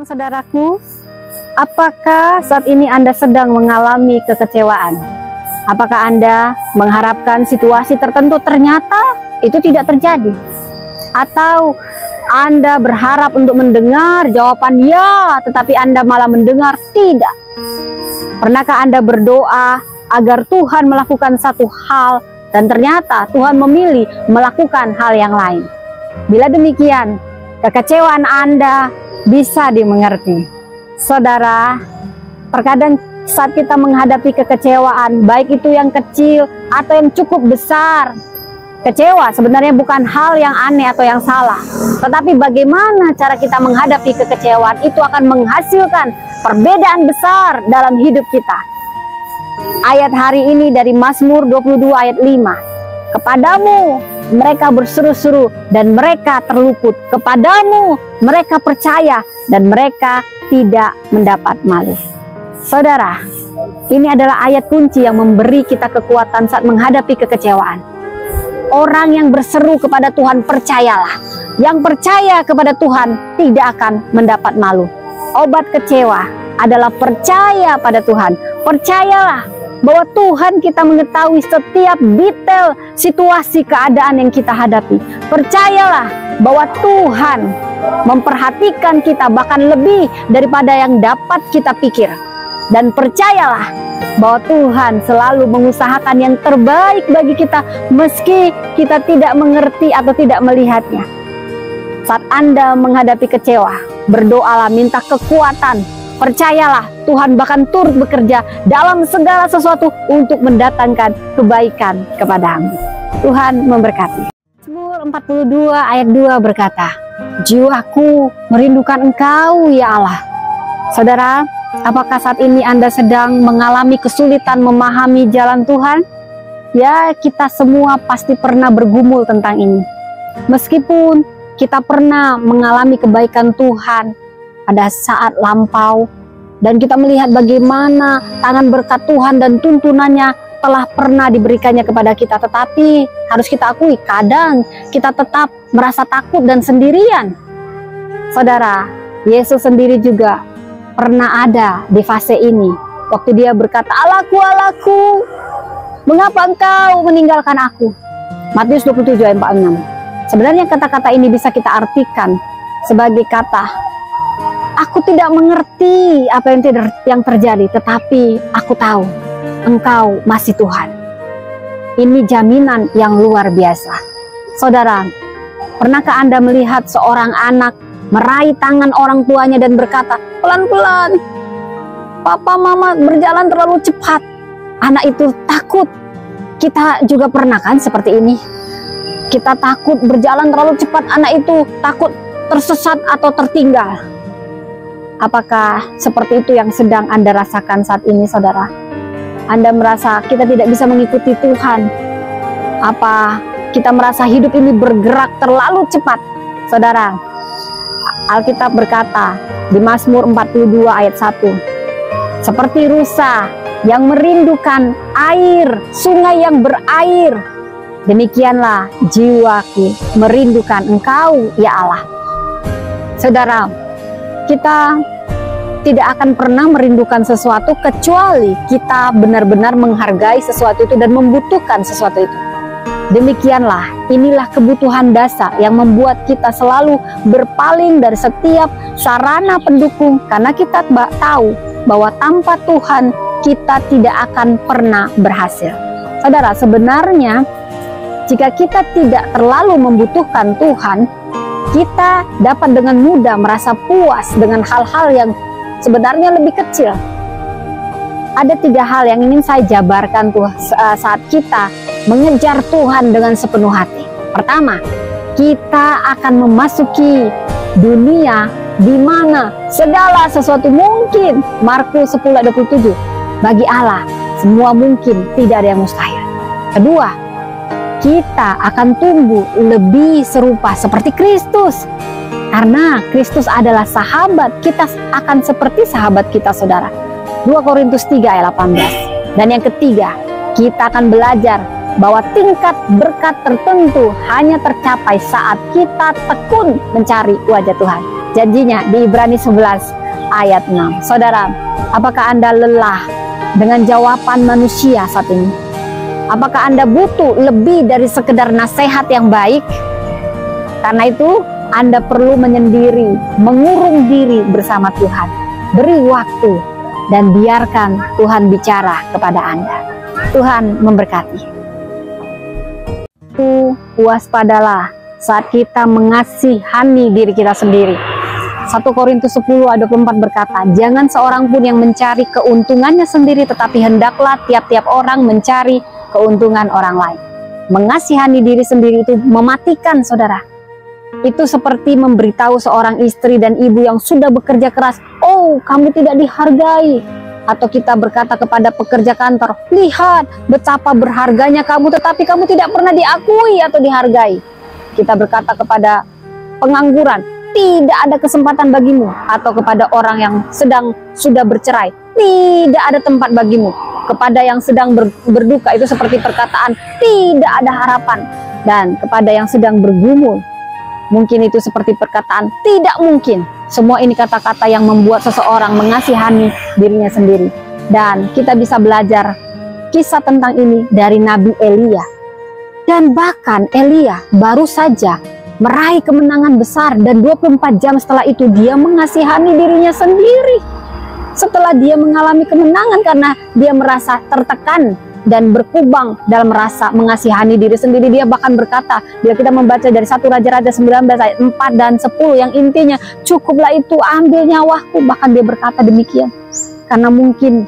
Shalom saudaraku, apakah saat ini Anda sedang mengalami kekecewaan? Apakah Anda mengharapkan situasi tertentu ternyata itu tidak terjadi? Atau Anda berharap untuk mendengar jawaban ya, tetapi Anda malah mendengar tidak? Pernahkah Anda berdoa agar Tuhan melakukan satu hal dan ternyata Tuhan memilih melakukan hal yang lain? Bila demikian, kekecewaan Anda bisa dimengerti. Saudara, terkadang saat kita menghadapi kekecewaan, baik itu yang kecil atau yang cukup besar, kecewa sebenarnya bukan hal yang aneh atau yang salah, tetapi bagaimana cara kita menghadapi kekecewaan itu akan menghasilkan perbedaan besar dalam hidup kita. Ayat hari ini dari Mazmur 22 ayat 5. Kepadamu mereka berseru-seru dan mereka terluput. Kepadamu mereka percaya dan mereka tidak mendapat malu. Saudara, ini adalah ayat kunci yang memberi kita kekuatan saat menghadapi kekecewaan. Orang yang berseru kepada Tuhan percayalah. Yang percaya kepada Tuhan tidak akan mendapat malu. Obat kecewa adalah percaya pada Tuhan. Percayalah bahwa Tuhan kita mengetahui setiap detail situasi keadaan yang kita hadapi. Percayalah bahwa Tuhan memperhatikan kita bahkan lebih daripada yang dapat kita pikir. Dan percayalah bahwa Tuhan selalu mengusahakan yang terbaik bagi kita meski kita tidak mengerti atau tidak melihatnya. Saat Anda menghadapi kecewa, berdoalah, minta kekuatan. Percayalah, Tuhan bahkan turut bekerja dalam segala sesuatu untuk mendatangkan kebaikan kepadamu. Tuhan memberkati. Mazmur 42 ayat 2 berkata, jiwaku merindukan Engkau ya Allah. Saudara, apakah saat ini Anda sedang mengalami kesulitan memahami jalan Tuhan? Ya, kita semua pasti pernah bergumul tentang ini. Meskipun kita pernah mengalami kebaikan Tuhan pada saat lampau, dan kita melihat bagaimana tangan berkat Tuhan dan tuntunannya telah pernah diberikannya kepada kita, tetapi harus kita akui kadang kita tetap merasa takut dan sendirian. Saudara, Yesus sendiri juga pernah ada di fase ini, waktu dia berkata, Allahku, Allahku, mengapa Engkau meninggalkan aku? Matius 27 ayat 46. Sebenarnya kata-kata ini bisa kita artikan sebagai kata, aku tidak mengerti apa yang terjadi, tetapi aku tahu Engkau masih Tuhan. Ini jaminan yang luar biasa. Saudara, pernahkah Anda melihat seorang anak meraih tangan orang tuanya dan berkata, pelan-pelan, Papa Mama berjalan terlalu cepat. Anak itu takut. Kita juga pernah kan seperti ini. Kita takut berjalan terlalu cepat, anak itu takut tersesat atau tertinggal. Apakah seperti itu yang sedang Anda rasakan saat ini, saudara? Anda merasa kita tidak bisa mengikuti Tuhan? Apa kita merasa hidup ini bergerak terlalu cepat? Saudara, Alkitab berkata di Mazmur 42 ayat 1, seperti rusa yang merindukan air, sungai yang berair, demikianlah jiwaku merindukan Engkau ya Allah. Saudara, kita tidak akan pernah merindukan sesuatu kecuali kita benar-benar menghargai sesuatu itu dan membutuhkan sesuatu itu. Demikianlah, inilah kebutuhan dasar yang membuat kita selalu berpaling dari setiap sarana pendukung, karena kita tahu bahwa tanpa Tuhan kita tidak akan pernah berhasil. Saudara, sebenarnya jika kita tidak terlalu membutuhkan Tuhan, kita dapat dengan mudah merasa puas dengan hal-hal yang sebenarnya lebih kecil. Ada 3 hal yang ingin saya jabarkan saat kita mengejar Tuhan dengan sepenuh hati. Pertama, kita akan memasuki dunia di mana segala sesuatu mungkin. Markus 10:27. Bagi Allah semua mungkin, tidak ada yang mustahil. Kedua, kita akan tumbuh lebih serupa seperti Kristus. Karena Kristus adalah sahabat, kita akan seperti sahabat kita, saudara. 2 Korintus 3 ayat 18. Dan yang ketiga, kita akan belajar bahwa tingkat berkat tertentu hanya tercapai saat kita tekun mencari wajah Tuhan. janjinya di Ibrani 11 ayat 6. Saudara, apakah Anda lelah dengan jawaban manusia saat ini? Apakah Anda butuh lebih dari sekedar nasihat yang baik? Karena itu Anda perlu menyendiri, mengurung diri bersama Tuhan. Beri waktu dan biarkan Tuhan bicara kepada Anda. Tuhan memberkati. Waspadalah saat kita mengasihani diri kita sendiri. 1 Korintus 10 ayat 24 berkata, jangan seorang pun yang mencari keuntungannya sendiri, tetapi hendaklah tiap-tiap orang mencari keuntungan orang lain. Mengasihani diri sendiri itu mematikan, saudara. Itu seperti memberitahu seorang istri dan ibu yang sudah bekerja keras, oh kamu tidak dihargai. Atau kita berkata kepada pekerja kantor, lihat betapa berharganya kamu, tetapi kamu tidak pernah diakui atau dihargai. Kita berkata kepada pengangguran, tidak ada kesempatan bagimu. Atau kepada orang yang sudah bercerai, tidak ada tempat bagimu. Kepada yang sedang berduka, itu seperti perkataan tidak ada harapan. Dan kepada yang sedang bergumul, mungkin itu seperti perkataan tidak mungkin. Semua ini kata-kata yang membuat seseorang mengasihani dirinya sendiri. Dan kita bisa belajar kisah tentang ini dari Nabi Elia. Dan bahkan Elia baru saja meraih kemenangan besar, dan 24 jam setelah itu dia mengasihani dirinya sendiri. Setelah dia mengalami kemenangan karena dia merasa tertekan dan berkubang dalam rasa mengasihani diri sendiri, dia bahkan berkata, bila kita membaca dari 1 Raja-Raja 19 ayat 4 dan 10 yang intinya, cukuplah itu, ambil nyawaku. Bahkan dia berkata demikian karena mungkin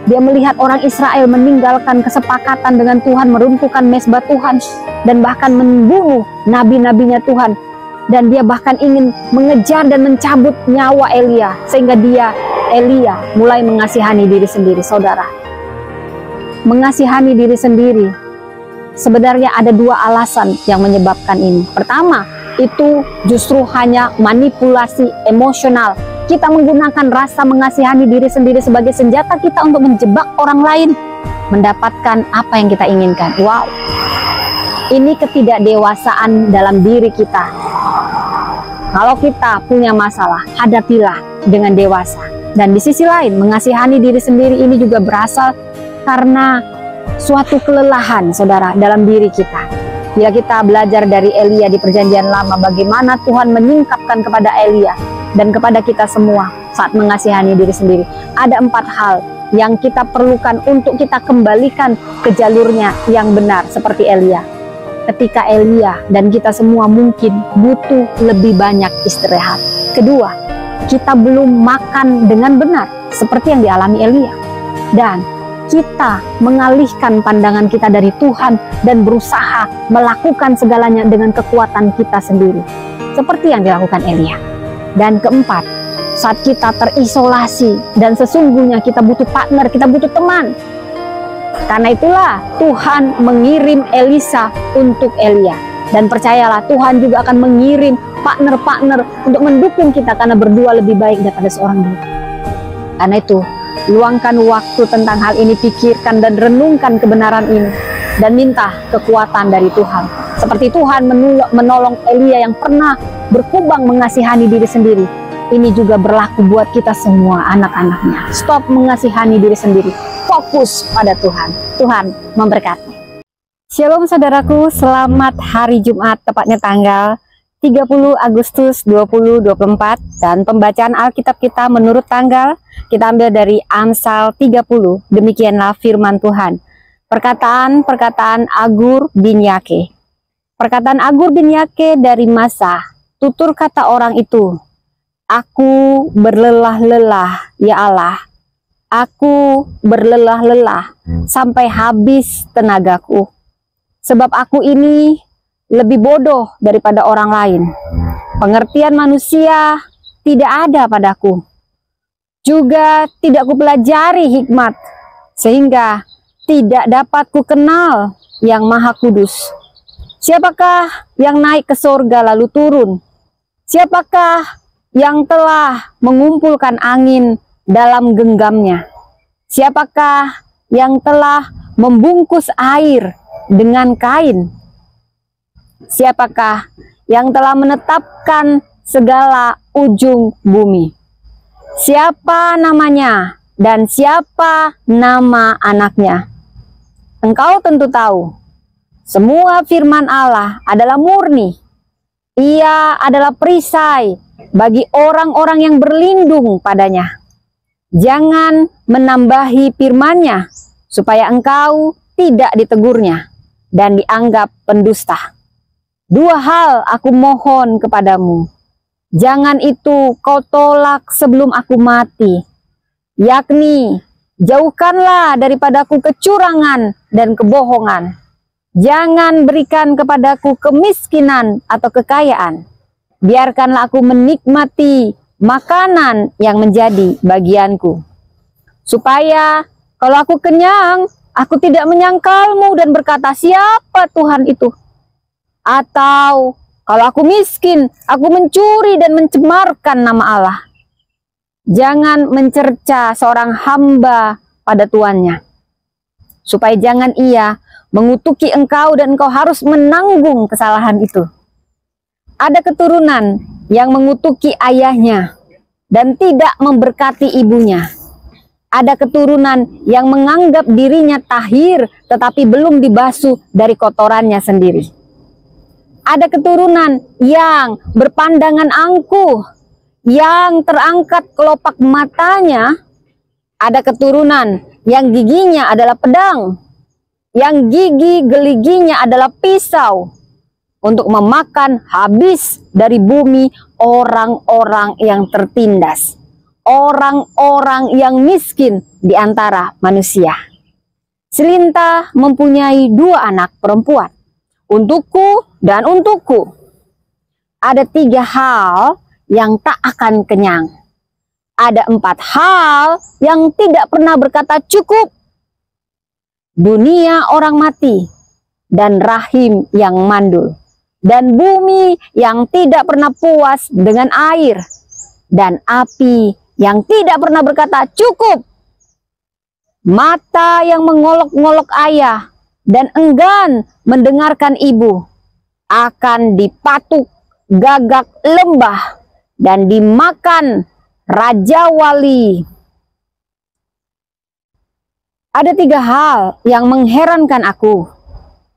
dia melihat orang Israel meninggalkan kesepakatan dengan Tuhan, meruntuhkan mesbah Tuhan, dan bahkan membunuh nabi-nabinya Tuhan. Dan dia bahkan ingin mengejar dan mencabut nyawa Elia, sehingga Elia mulai mengasihani diri sendiri. Saudara, mengasihani diri sendiri sebenarnya ada 2 alasan yang menyebabkan ini. Pertama, itu justru hanya manipulasi emosional. Kita menggunakan rasa mengasihani diri sendiri sebagai senjata kita untuk menjebak orang lain mendapatkan apa yang kita inginkan. Wow, ini ketidakdewasaan dalam diri kita. Kalau kita punya masalah, hadapilah dengan dewasa. Dan di sisi lain, mengasihani diri sendiri ini juga berasal karena suatu kelelahan, saudara, dalam diri kita. Bila kita belajar dari Elia di Perjanjian Lama, bagaimana Tuhan menyingkapkan kepada Elia dan kepada kita semua saat mengasihani diri sendiri. Ada 4 hal yang kita perlukan untuk kita kembalikan ke jalurnya yang benar seperti Elia. Ketika Elia dan kita semua mungkin butuh lebih banyak istirahat. Kedua, kita belum makan dengan benar seperti yang dialami Elia. Dan kita mengalihkan pandangan kita dari Tuhan dan berusaha melakukan segalanya dengan kekuatan kita sendiri, seperti yang dilakukan Elia. Dan keempat, saat kita terisolasi dan sesungguhnya kita butuh partner, kita butuh teman. Karena itulah Tuhan mengirim Elisa untuk Elia. Dan percayalah, Tuhan juga akan mengirim partner-partner untuk mendukung kita, karena berdua lebih baik daripada seorang diri. Karena itu, luangkan waktu tentang hal ini, pikirkan dan renungkan kebenaran ini, dan minta kekuatan dari Tuhan. Seperti Tuhan menolong Elia yang pernah berkubang mengasihani diri sendiri, ini juga berlaku buat kita semua, anak-anaknya. Stop mengasihani diri sendiri, fokus pada Tuhan. Tuhan memberkati. Shalom saudaraku, selamat hari Jumat, tepatnya tanggal 30 Agustus 2024, dan pembacaan Alkitab kita menurut tanggal kita ambil dari Amsal 30. Demikianlah firman Tuhan. Perkataan Agur bin Yake. Perkataan Agur bin Yake dari Masa. Tutur kata orang itu, aku berlelah-lelah ya Allah, aku berlelah-lelah sampai habis tenagaku. Sebab aku ini lebih bodoh daripada orang lain. Pengertian manusia tidak ada padaku. Juga tidak kupelajari hikmat, sehingga tidak dapat ku kenal yang Maha Kudus. Siapakah yang naik ke sorga lalu turun? Siapakah yang telah mengumpulkan angin dalam genggamnya? Siapakah yang telah membungkus air dengan kain? Siapakah yang telah menetapkan segala ujung bumi. Siapa namanya dan siapa nama anaknya? Engkau tentu tahu, semua firman Allah adalah murni. Ia adalah perisai bagi orang-orang yang berlindung padanya. Jangan menambahi firman-Nya, supaya engkau tidak ditegurnya dan dianggap pendusta. Dua hal aku mohon kepadamu, jangan itu kau tolak sebelum aku mati, yakni jauhkanlah daripadaku kecurangan dan kebohongan. Jangan berikan kepadaku kemiskinan atau kekayaan. Biarkanlah aku menikmati makanan yang menjadi bagianku, supaya kalau aku kenyang, aku tidak menyangkalmu dan berkata, siapa Tuhan itu? Atau kalau aku miskin, aku mencuri dan mencemarkan nama Allah. Jangan mencerca seorang hamba pada tuannya, supaya jangan ia mengutuki engkau dan engkau harus menanggung kesalahan itu. Ada keturunan yang mengutuki ayahnya dan tidak memberkati ibunya. Ada keturunan yang menganggap dirinya tahir tetapi belum dibasuh dari kotorannya sendiri. Ada keturunan yang berpandangan angkuh, yang terangkat kelopak matanya. Ada keturunan yang giginya adalah pedang, yang gigi geliginya adalah pisau, untuk memakan habis dari bumi orang-orang yang tertindas, orang-orang yang miskin di antara manusia. Selintah mempunyai 2 anak perempuan, untukku dan untukku. Ada 3 hal yang tak akan kenyang. Ada 4 hal yang tidak pernah berkata cukup. Dunia orang mati, dan rahim yang mandul, dan bumi yang tidak pernah puas dengan air, dan api yang tidak pernah berkata cukup. Mata yang mengolok-ngolok ayah dan enggan mendengarkan ibu akan dipatuk gagak lembah dan dimakan raja wali. Ada 3 hal yang mengherankan aku.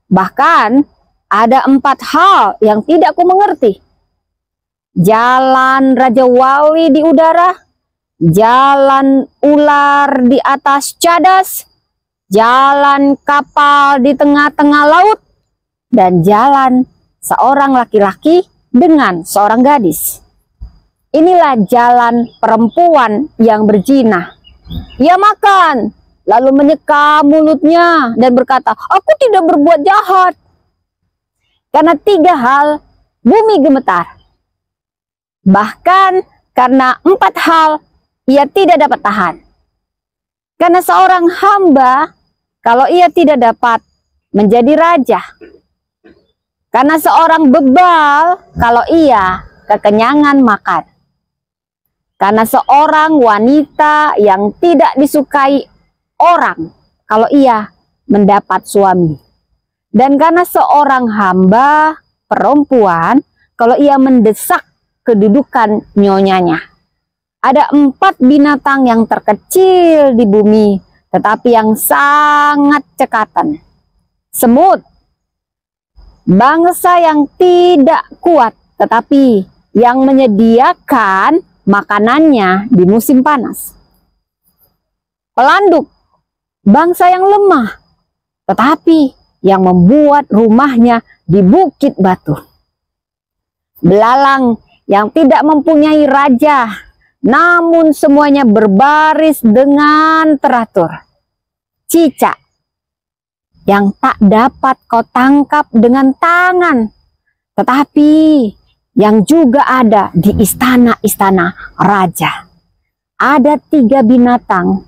Bahkan ada 4 hal yang tidak ku mengerti. Jalan raja wali di udara, jalan ular di atas cadas, jalan kapal di tengah-tengah laut, dan jalan seorang laki-laki dengan seorang gadis. Inilah jalan perempuan yang berzina. Ia makan, lalu menyeka mulutnya dan berkata, aku tidak berbuat jahat. Karena 3 hal, bumi gemetar. Bahkan karena 4 hal, ia tidak dapat tahan. Karena seorang hamba, kalau ia tidak dapat menjadi raja. Karena seorang bebal, kalau ia kekenyangan makan. Karena seorang wanita yang tidak disukai orang, kalau ia mendapat suami. Dan karena seorang hamba perempuan, kalau ia mendesak kedudukan nyonyanya. Ada 4 binatang yang terkecil di bumi, tetapi yang sangat cekatan. Semut, bangsa yang tidak kuat, tetapi yang menyediakan makanannya di musim panas. Pelanduk, bangsa yang lemah, tetapi yang membuat rumahnya di bukit batu. Belalang yang tidak mempunyai raja, namun semuanya berbaris dengan teratur. Cicak yang tak dapat kau tangkap dengan tangan, tetapi yang juga ada di istana-istana raja. Ada 3 binatang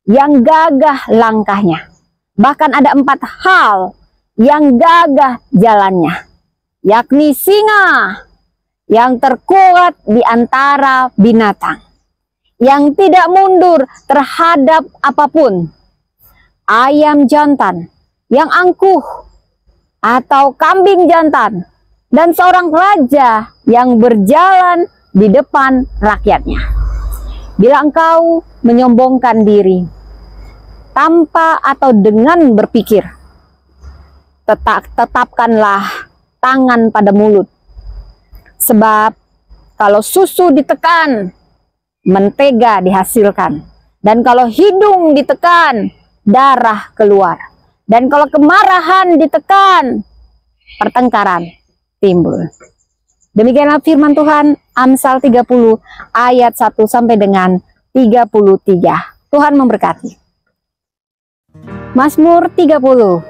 yang gagah langkahnya. Bahkan ada 4 hal yang gagah jalannya, yakni singa yang terkuat di antara binatang, yang tidak mundur terhadap apapun, ayam jantan yang angkuh, atau kambing jantan dan seorang raja yang berjalan di depan rakyatnya. Bila engkau menyombongkan diri tanpa atau dengan berpikir, tetapkanlah tangan pada mulut. Sebab kalau susu ditekan, mentega dihasilkan. Dan kalau hidung ditekan, darah keluar. Dan kalau kemarahan ditekan, pertengkaran timbul. Demikianlah firman Tuhan, Amsal 30 ayat 1 sampai dengan 33. Tuhan memberkati. Mazmur 30.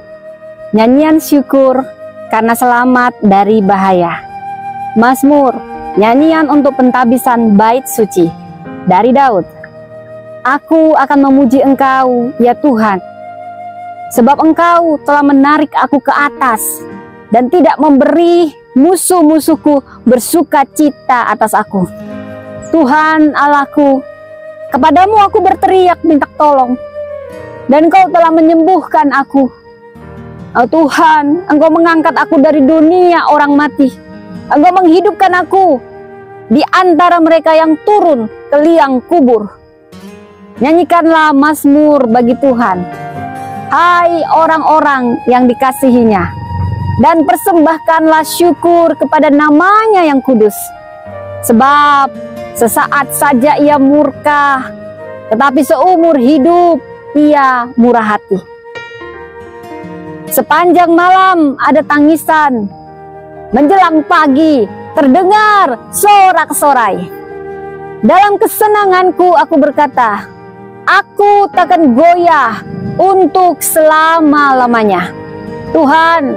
Nyanyian syukur karena selamat dari bahaya. Mazmur, nyanyian untuk pentabisan bait suci dari Daud. Aku akan memuji Engkau, ya Tuhan, sebab Engkau telah menarik aku ke atas dan tidak memberi musuh-musuhku bersuka cita atas aku. Tuhan Allahku, kepadamu aku berteriak minta tolong, dan Engkau telah menyembuhkan aku. Oh Tuhan, Engkau mengangkat aku dari dunia orang mati. Engkau menghidupkan aku di antara mereka yang turun ke liang kubur. Nyanyikanlah mazmur bagi Tuhan, hai orang-orang yang dikasihinya, dan persembahkanlah syukur kepada namanya yang kudus. Sebab sesaat saja ia murka, tetapi seumur hidup ia murah hati. Sepanjang malam ada tangisan, menjelang pagi terdengar sorak-sorai. Dalam kesenanganku aku berkata, aku takkan goyah untuk selama-lamanya. Tuhan,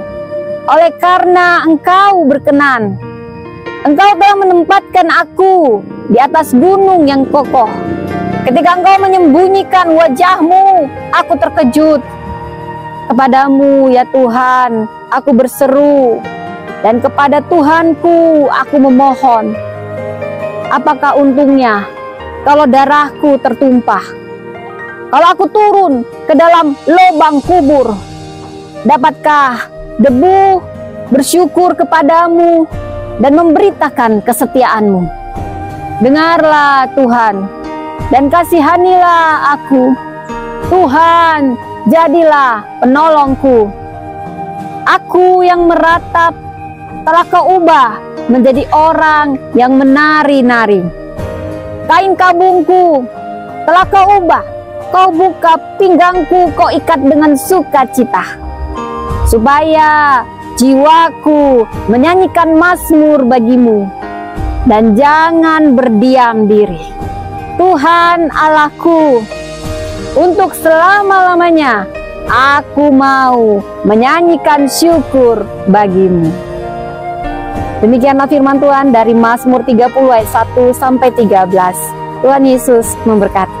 oleh karena Engkau berkenan, Engkau telah menempatkan aku di atas gunung yang kokoh. Ketika Engkau menyembunyikan wajah-Mu, aku terkejut. Kepadamu, ya Tuhan, aku berseru, dan kepada Tuhanku aku memohon. Apakah untungnya kalau darahku tertumpah? Kalau aku turun ke dalam lubang kubur, dapatkah debu bersyukur kepadamu dan memberitakan kesetiaan-Mu? Dengarlah Tuhan, dan kasihanilah aku. Tuhan, jadilah penolongku. Aku yang meratap telah Kau ubah menjadi orang yang menari-nari. Kain kabungku telah Kau ubah, Kau buka pinggangku, Kau ikat dengan sukacita, supaya jiwaku menyanyikan mazmur bagi-Mu, dan jangan berdiam diri. Tuhan Allahku, untuk selama-lamanya aku mau menyanyikan syukur bagi-Mu. Demikianlah firman Tuhan dari Mazmur 30 ayat 1 sampai 13. Tuhan Yesus memberkati.